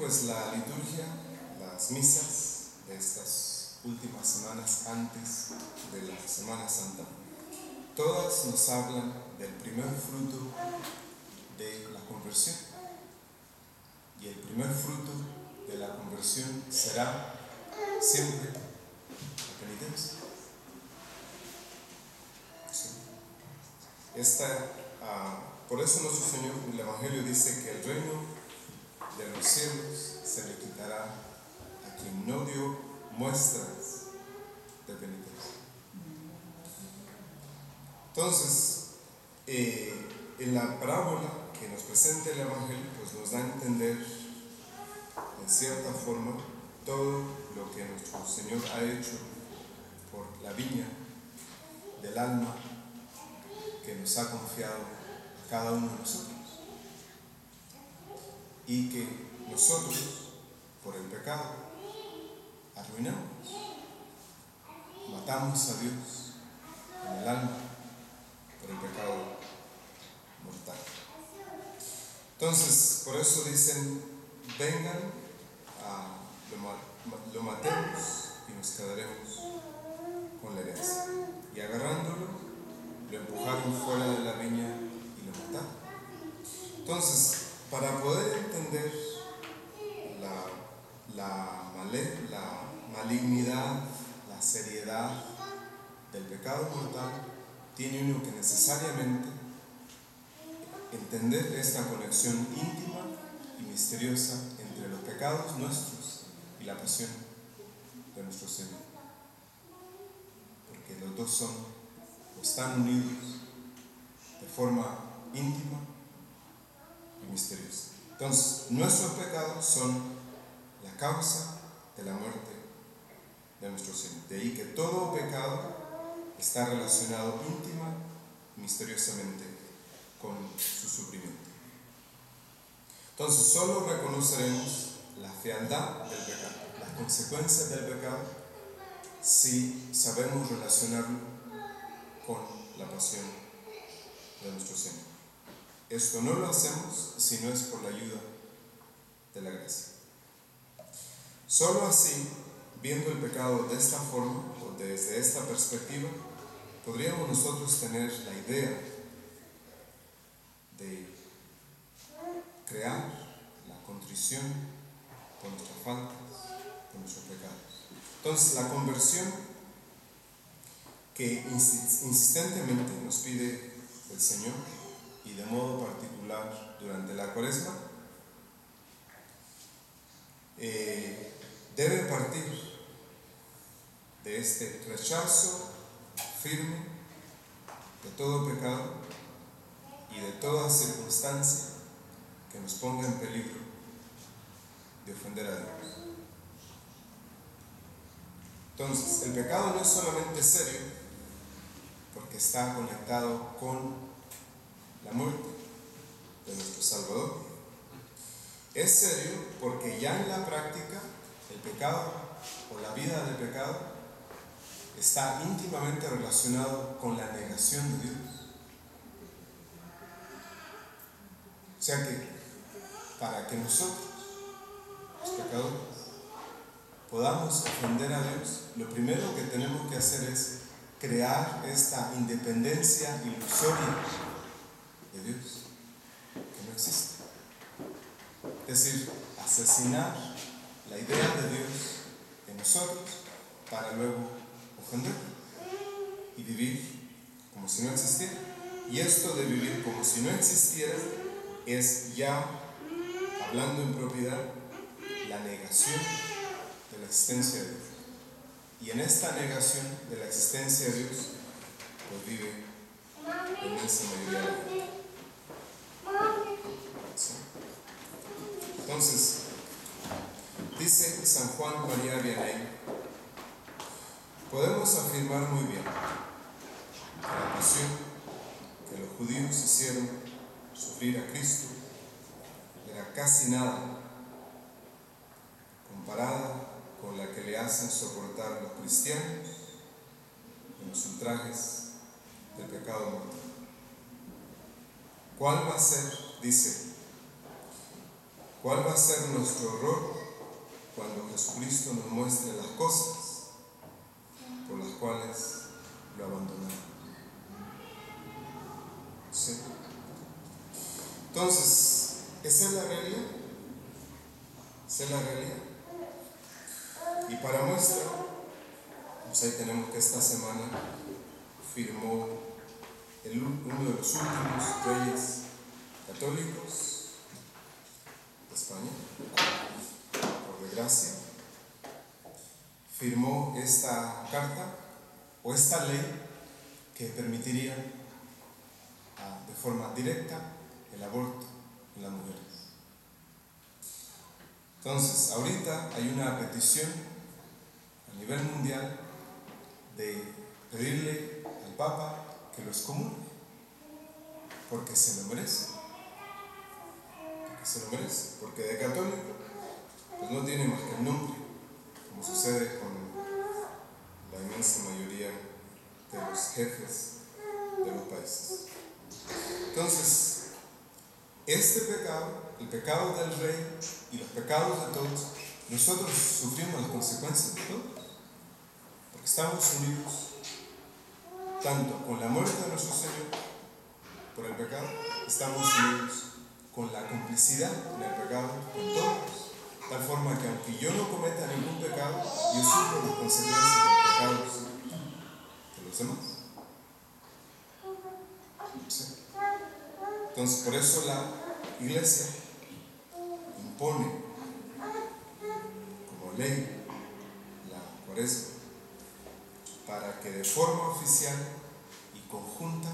pues la liturgia, las misas de estas últimas semanas antes de la Semana Santa, todas nos hablan del primer fruto de la conversión. Y el primer fruto de la conversión será siempre la penitencia. Sí. Por eso nuestro Señor en el Evangelio dice que el reino de los cielos se le quitará a quien no dio muestras de penitencia. Entonces, en la parábola que nos presenta el Evangelio, pues nos da a entender en cierta forma todo lo que nuestro Señor ha hecho por la viña del alma que nos ha confiado a cada uno de nosotros, y que nosotros, por el pecado, arruinamos, matamos a Dios en el alma por el pecado mortal. Entonces, por eso dicen: vengan, lo matemos y nos quedaremos con la herencia. Y agarrándolo, lo empujaron fuera de la viña y lo mataron. Entonces, para poder entender la malignidad, la seriedad del pecado mortal, tiene uno que necesariamente entender esta conexión íntima y misteriosa entre los pecados nuestros y la pasión de nuestro Señor, porque los dos están unidos de forma íntima y misteriosa. Entonces, nuestros pecados son la causa de la muerte de nuestro Señor. De ahí que todo pecado está relacionado íntima y misteriosamente con su sufrimiento. Entonces, solo reconoceremos la fealdad del pecado, las consecuencias del pecado, si sabemos relacionarlo con la pasión de nuestro Señor. Esto no lo hacemos si no es por la ayuda de la gracia. Solo así, viendo el pecado de esta forma, o desde esta perspectiva, podríamos nosotros tener la idea de crear la contrición por nuestras faltas, por nuestros pecados. Entonces, la conversión que insistentemente nos pide el Señor, y de modo particular durante la Cuaresma, debe partir de este rechazo firme de todo pecado y de toda circunstancia que nos ponga en peligro de ofender a Dios. Entonces, el pecado no es solamente serio porque está conectado con la muerte de nuestro Salvador. Es serio porque ya en la práctica el pecado o la vida del pecado está íntimamente relacionado con la negación de Dios. O sea que para que nosotros, los pecadores, podamos ofender a Dios, lo primero que tenemos que hacer es crear esta independencia ilusoria de Dios, que no existe. Es decir, asesinar la idea de Dios en nosotros para luego ofenderlo y vivir como si no existiera. Y esto de vivir como si no existiera es ya, hablando en propiedad, la negación de la existencia de Dios. Y en esta negación de la existencia de Dios, pues vive la inmensa mayoría de la gente. ¿Sí? Entonces, dice San Juan María Vianney, podemos afirmar muy bien que la pasión que los judíos hicieron sufrir a Cristo era casi nada comparada con la que le hacen soportar los cristianos en los ultrajes del pecado mortal. ¿Cuál va a ser, dice, ¿Cuál va a ser nuestro horror cuando Jesucristo nos muestre las cosas por las cuales lo abandonaron? ¿Sí? Entonces, esa es la realidad. Esa es la realidad. Y para muestra, pues ahí tenemos que esta semana firmó uno de los últimos reyes católicos de España, por desgracia, firmó esta carta o esta ley que permitiría de forma directa el aborto en las mujeres. Entonces, ahorita hay una petición a nivel mundial de pedirle al Papa que lo excomulgue, porque se lo merece. Porque de católico pues no tiene más que el nombre, como sucede con la inmensa mayoría de los jefes de los países. Entonces, este pecado, el pecado del rey y los pecados de todos, nosotros sufrimos las consecuencias de todo, porque estamos unidos tanto con la muerte de nuestro Señor por el pecado, estamos unidos con la complicidad en el pecado con todos, de tal forma que aunque yo no cometa ningún pecado, yo sufro las consecuencias de los pecados de los demás. ¿Sí? Entonces, por eso la Iglesia impone como ley la Cuaresma, para que de forma oficial y conjunta,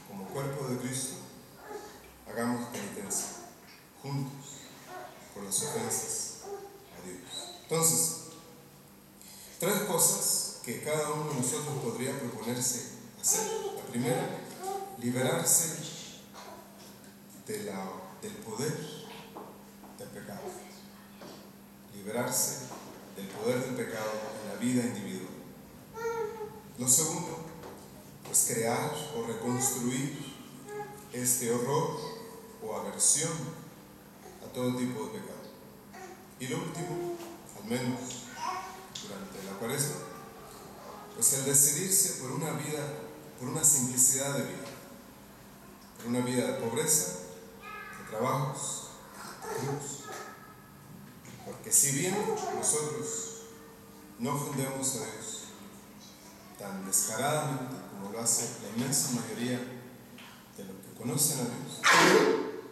como cuerpo de Cristo, hagamos penitencia juntos por las ofensas a Dios. Entonces, 3 cosas que cada uno de nosotros podría proponerse hacer. La primera, liberarse del poder del pecado. Liberarse del poder del pecado en la vida individual. Lo segundo, pues crear o reconstruir este horror o aversión a todo tipo de pecado. Y lo último, al menos durante la Cuaresma, pues el decidirse por una vida, por una simplicidad de vida, por una vida de pobreza, de trabajos, de cruz. Porque si bien nosotros no ofendemos a Dios tan descaradamente como lo hace la inmensa mayoría de los que conocen a Dios,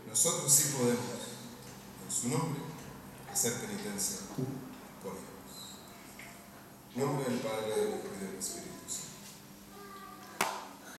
nosotros sí podemos, en su nombre, hacer penitencia por ellos. En nombre del Padre, del Hijo y del Espíritu Santo.